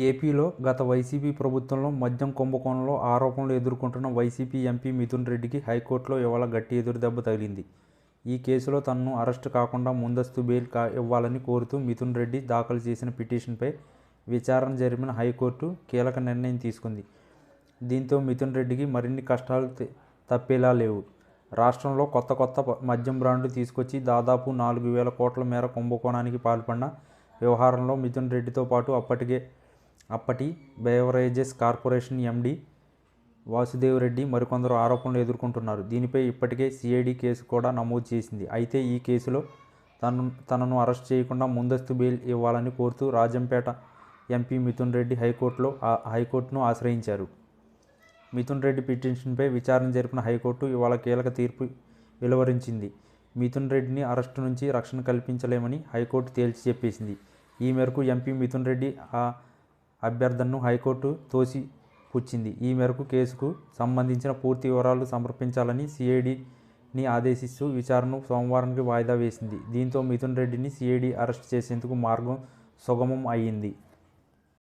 ఏపీలో గత వైసీపీ ప్రభుత్వంలో మద్యం కుంభకోణంలో ఆరోపణలు ఎదుర్కొంటున్న వైసీపీ ఎంపీ మిథున్ రెడ్డికి హైకోర్టులో ఇవాళ గట్టి ఎదురుదెబ్బ తగిలింది. ఈ కేసులో తనను అరెస్టు కాకుండా ముందస్తు బెయిల్ ఇవ్వాలని కోరుతూ మిథున్ రెడ్డి దాఖలు చేసిన పిటిషన్పై విచారణ జరిపిన హైకోర్టు కీలక నిర్ణయం తీసుకుంది. దీంతో మిథున్ రెడ్డికి మరిన్ని కష్టాలు తప్పేలా లేవు. రాష్ట్రంలో కొత్త మద్యం బ్రాండ్లు తీసుకొచ్చి దాదాపు 4,000 కోట్ల మేర కుంభకోణానికి పాల్పడిన వ్యవహారంలో మిథున్ రెడ్డితో పాటు అప్పటి beverages corporation MD Vasudev Reddy మరికొందరు ఆరోపణలు ఎదుర్కొంటున్నారు. దీనిపై ఇప్పటికే సిఐడి కేసు కూడా నమోదు చేసింది. అయితే ఈ కేసులో తనను అరెస్ట్ చేయకుండా ముందస్తు బెయిల్ ఇవ్వాలని కోరుతూ రాజంపేట ఎంపీ మిథున్ రెడ్డి హైకోర్టును ఆశ్రయించారు. మిథున్ రెడ్డి పిటిషన్పై విచారణ జరిపిన హైకోర్టు ఇవాళ కీలక తీర్పు వెలువరించింది. మిథున్ రెడ్డిని అరెస్టు నుంచి రక్షణ కల్పించలేమని హైకోర్టు తేల్చి చెప్పేసింది. ఈ మేరకు ఎంపీ మిథున్ రెడ్డి అభ్యర్థనను హైకోర్టు తోసిపుచ్చింది. ఈ మేరకు కేసుకు సంబంధించిన పూర్తి వివరాలు సమర్పించాలని సిఐడిని ఆదేశిస్తూ విచారణను సోమవారానికి వాయిదా వేసింది. దీంతో మిథున్ రెడ్డిని సిఐడి అరెస్ట్ చేసేందుకు మార్గం సుగమం అయ్యింది.